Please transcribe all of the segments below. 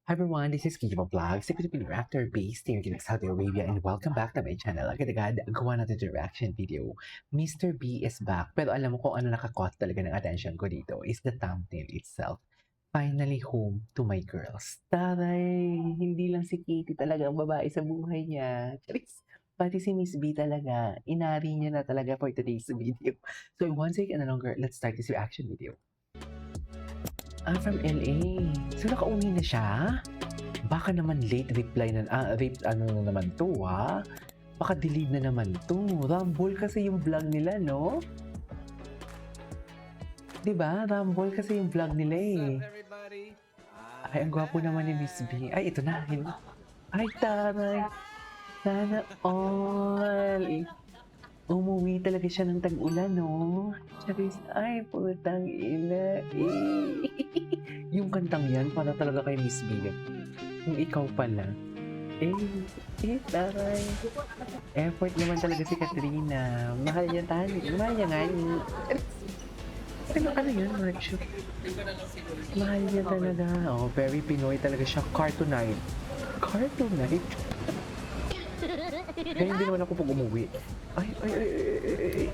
Hi everyone, this is Kijiba Vlogs, Secretary Reactor based here in Saudi Arabia, and welcome back to my channel. Agad-agad, gawa natin yung reaction video. Mr. B is back, pero alam mo kung ano nakakot talaga ng attention ko dito is the thumbnail itself. Finally home to my girls. Taray! Hindi lang si Katie talaga ang babae sa buhay niya. Charis! Pati si Miss B talaga. Inari niya na talaga for today's video. So once again, no longer, let's start this reaction video. From LA. So nakauwi na siya? Baka naman late reply na, ano na naman to Baka delete na naman to. Rumble kasi yung vlog nila, no? Diba? Rumble kasi yung vlog nila eh. What's up, everybody? Ay, ang gwapo naman ni Miss B. Ay, ito na. Ay, taray. Sana all. Umuwi talaga siya ng tag-ulan, no? Charis, ay, putang ina. Yung kantang yan, para talaga kay Miss B. Kung ikaw pala. Taray. Effort naman talaga si Katrina. Mahal niya tayo. Mahal niya nga. Ano yun, workshop? Mahal niya talaga. Oh, very Pinoy talaga siya. Cartoonite. Cartoonite? Kaya hindi naman ako pag umuwi. Ay,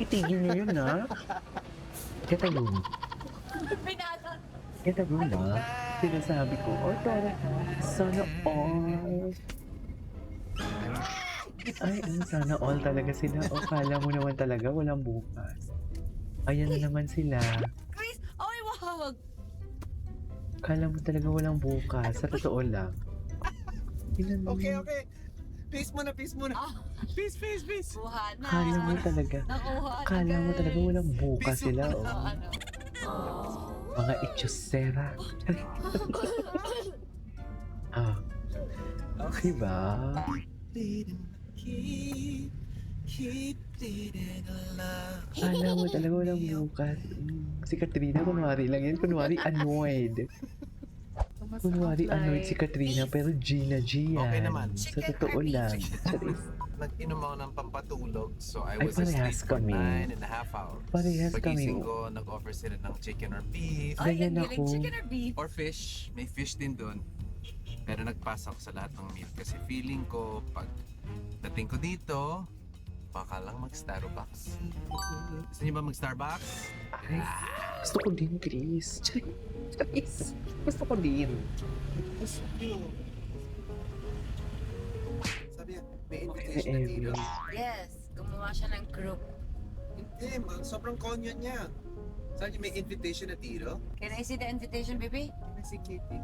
itigil niyo yun, ha? Kita yun. Kita yun, ha? Sinasabi ko, oh, tara, sana all. Ay, sana all talaga sila. O, kala mo naman talaga, walang bukas. Ayan na naman sila. Chris! Ay, wag! Kala mo talaga walang bukas. Sa totoo lang. Okay. Peace muna. Peace. Buha na. Kala mo talaga. Nakuha na, Kala mo guys. talaga walang bukas sila, oh. Ano? Mga itchosera. Diba? Keep bleeding love. Kala mo talaga walang bukas. Si Katrina, kunwari lang yan. Kunwari annoyed. Kunwari annoyed si Katrina, pero Gina G yan. Okay naman. Sa totoo lang. Charis. Nag-inom ako ng pampatulog, so I Ay, was asleep parehas for kami. 9.5 hours. Parehas Pagising kami. ko, nag-offer sila ng chicken or beef Ay, Ganyan ang galing. ako. Chicken or beef? or fish. May fish din doon. Pero nagpasa ako sa lahat ng meal kasi feeling ko pag dating ko dito, baka lang mag-Starbucks. Gusto niyo ba mag-Starbucks? Ay, gusto ko din, Chris. Charis. Gusto ko din. Sabi niya, may invitation na dito. Yes. Gumawa siya ng group. Hindi, man. Sobrang konyo niya. Sabi niya, may invitation na tiro? Can I see the invitation, baby? Si Kitty.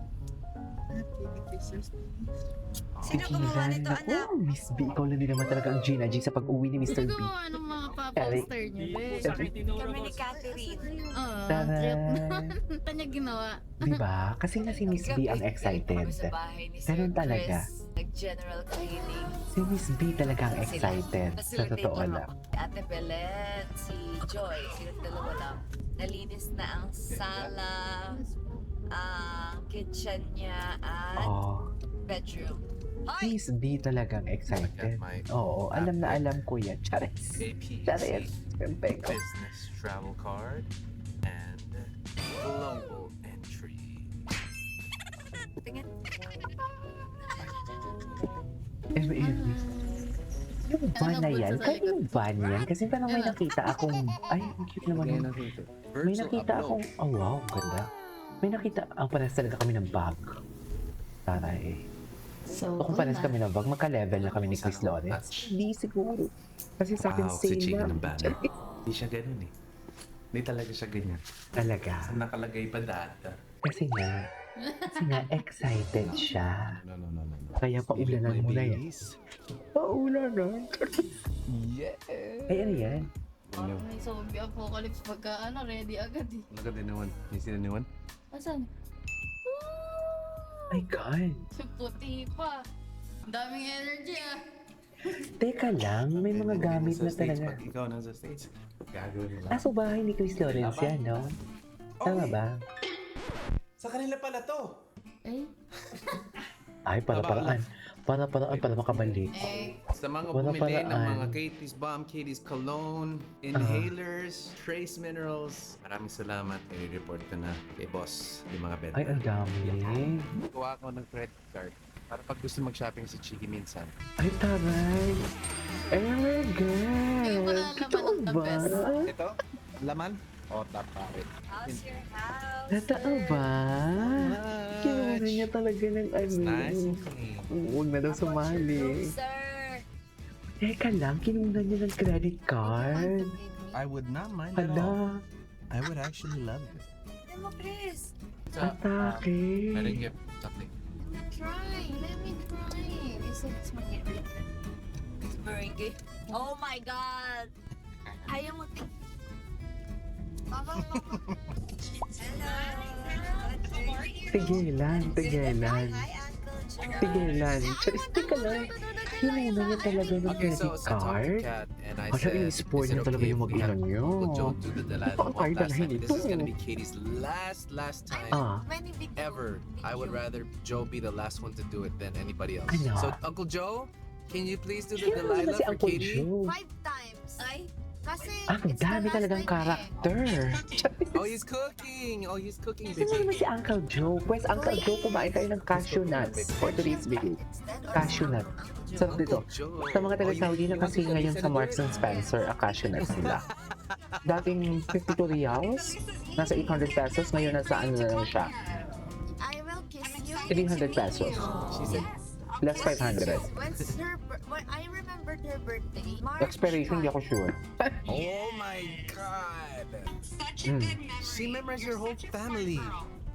Kitty kissers. Sino gumawa nito, Naku, anak? Miss B, ikaw lang din naman talaga ang Gina G sa pag-uwi ni Mr. B. Gumawa ng mga pa-poster niyo, be. Kami ni Catherine. Oo, Tara. trip naman. Ito niya ginawa. Diba? Kasi nga si Miss B ang excited. Kami sa bahay ni Sir Ganun talaga. Chris. Nag-general cleaning. Si Miss B talaga ang excited. Sa Facilitate totoo lang lang. ako. Si Ate Belen, si Joy, sila dalawa lang. Nalinis na ang sala, ang kitchen niya, at Oh, bedroom. si Ay! Miss B talagang excited. Oo, alam na alam ko yan. Charis. APC Charis. Pempeko. business travel card and global entry. Tingin. Yung van na yan, kaya yung van yan. Kasi parang may nakita akong, ay, ang cute naman yun. May nakita akong, oh wow, ganda. May nakita, ang pares talaga kami ng bag. Taray. So, O kung pares kami ng bag, magka-level na kami ni Chris Lawrence. Hindi siguro. Kasi sa akin, same lang. Hindi siya ganun eh. Hindi talaga siya ganyan. Talaga. Nakalagay pa data. Kasi nga, excited siya. No. Kaya paulanan mo na yan. Paulanan? Yeah. Ay, ano yan? parang may zombie apocalypse pagka ready agad eh. Naganda naman. May sinaniwan? Asan? My God. Si puti pa. Ang daming energy ah. Teka lang, may mga gamit na talaga. Pag ikaw nasa States, gagawin mo lang. Ah, so bahay ni Chris Lawrence yan, no? Tama ba? Sa kanila pala to. Eh? Ay, para makabalik. Sa mga Wala bumili ng paraan. mga Katie's Bomb, Katie's Cologne, inhalers, trace minerals, maraming salamat. I-report ko na kay boss yung mga benta. Ay, ang dami. Kuha ako ng credit card para pag gusto mag-shopping sa Chiki minsan. Ay, taray. Oh my Yung God. mga Totoo laman ng ba? best. Ito, laman. O, taparit. How's your house? Totoo ba? Kinuha niya talaga ng ano. Nice and clean. Huwag na daw sumali. Sir! Teka lang, kinuha niya ng credit card. I would not mind at all. Hala, I would actually love it. Ano mo, Chris? atake. Meron gift, something. Try. Let me try. You said it's my favorite. It's meringue. Oh my God! Ayaw mo. Papa, papa. Hello! Tigilan, tigilan. Hi, Uncle Joe. Tigilan. Charis, teka lang. Kinuha niya talaga ng Okay, credit so I talked to card. Kat and I Hala, said, in-spoil is it niya talaga okay yung if we have mag-ina niyo. Uncle Joe do the Delilah Baka tayo Walk last dalahin time? This is ito. gonna be Katie's last time Ah, Many big ever. I would rather Joe be the last one to do it than anybody else. Ano? So Uncle Joe, can you please do the sino naman Delilah si for Uncle Katie? Joe? 5 times. Ay, Kasi Ang it's the dami last talagang time karakter. Oh, he's cooking. Oh, he's cooking, Sino naman baby. si Uncle Joe? Pwes, Uncle Joe, kumain tayo ng cashew nuts for today's video. Cashew nut. Sarap dito. Uncle Joe. Sa mga taga-Saudi Oh, na kasi you ngayon said sa to do Marks it. and Spencer, a cashew nuts nila. Dating 52 reals, nasa 800 pesos, ngayon nasa ano na lang siya, I will kiss you. 300 pesos. She said, Less 500. When's when I remembered her birthday. March Expiration, hindi ako sure. oh my God. Such a Mm. good memory. She memorized your whole family.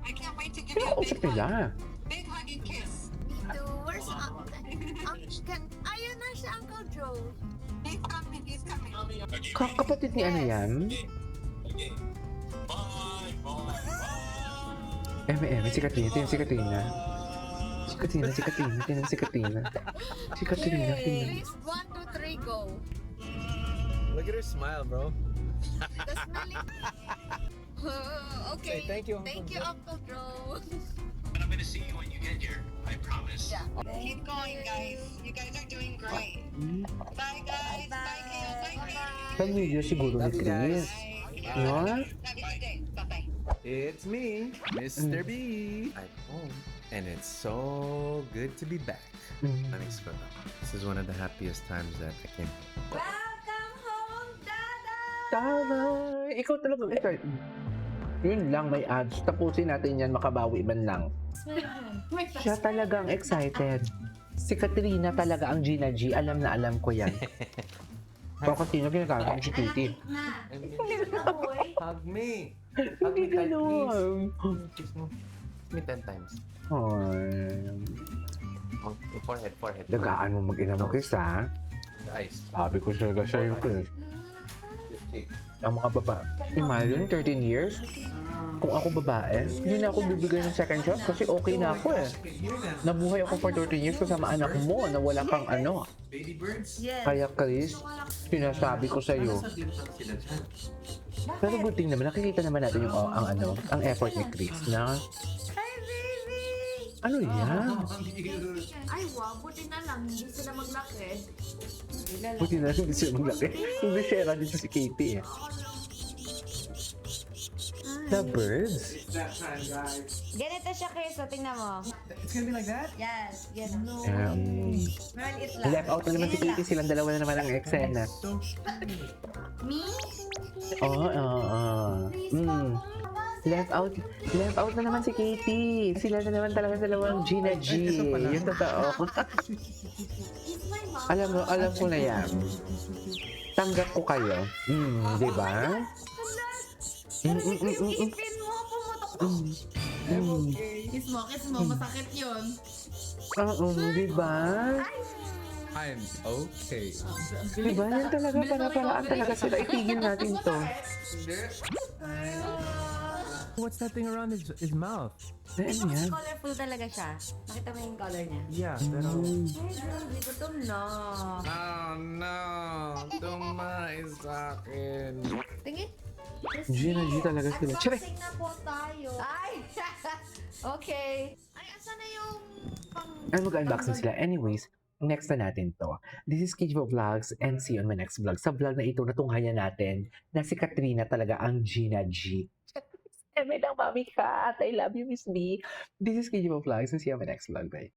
I can't wait to give you a Kinakausap big, nila. big hug and kiss. Me too. Where's ayun na siya, Uncle Joe. He's coming, he's coming. Kapatid ni ano yan? Si Katrina, tingnan si Katrina. Si Katrina, tingnan si Katrina. Si Katrina, tingnan. Please, 1, 2, 3, go. Look at her smile, bro. The smelling. Okay. Say thank you, Uncle Thank you, Joe. Uncle Joe. But I'm gonna see you when you get here. I promise. Yeah. Keep going, guys. You guys are doing great. Bye, guys. Bye, Kayo. Bye, Kayo. Sa video siguro ni Love you guys. Chris. No? Have a good day. Bye-bye. It's me, Mr. B. I'm home. And it's so good to be back. Let me explain. This is one of the happiest times that I came. Welcome home, Dada! Tama! Ikaw talaga excited. Yun lang, may ads. Tapusin natin yan, makabawi man lang. Siya talagang excited. Si Katrina talaga ang Gina G. Alam na alam ko yan. O kasi yung ginagamit si Kitty. Hug me. Hindi ganun. Kiss mo. Kiss me 10 times. Ay, Forehead. dagaan mo mag-ina mo kiss ha. Eyes. Sabi ko talaga siya yung kiss. Ang mga babae. Imagine, 13 years? Kung ako babae, hindi na ako bibigay ng second chance kasi okay na ako eh. Nabuhay ako for 13 years kasama anak mo na wala kang ano. Baby birds? Yes. Kaya Chris, sinasabi ko sa'yo. Pero good thing naman, nakikita naman natin yung ang effort ni Chris na Hi, baby! ano yan? Ay, wow. Buti na lang. Hindi sila maglaki. Buti na hindi siya maglaki. Hindi siya dito si Katie eh. The birds? Ganito siya, Chris. O, tingnan mo. It's gonna be like that? Yes. Yes. Maliit lang. Left out na naman si Katie, silang dalawa na naman ang eksena. So Me? Oo. Left out na naman si Katie. Sila na naman talaga dalawang Gina G. Yung totoo. He's my mom. alam ko na yan. Tanggap ko kayo. Di ba? Ipin mo, pumutok. Kiss mo. Masakit yun. Oo, di ba? I'm okay. Di ba? Yan talaga, para-paraan talaga sila. Itigil natin to. What's that thing around his mouth? Ano yan? Colorful talaga siya. Nakita mo yung color niya. Yeah, pero... Ay, grabe, gutom na. Oh no! Tumae sa akin. Tingin. Gina G talaga sila. Tsire! Unboxing na po tayo. Ay! Okay. Ay, asa na yung pang... Ano mag-unboxing sila? Anyways, Next na natin to. This is KJ Vlogs and see you on my next vlog. Sa vlog na ito, natunghayan natin na si Katrina talaga ang Gina G. Eme ng mami ka at I love you, Miss B. This is KJ Vlogs and see you on my next vlog. Bye.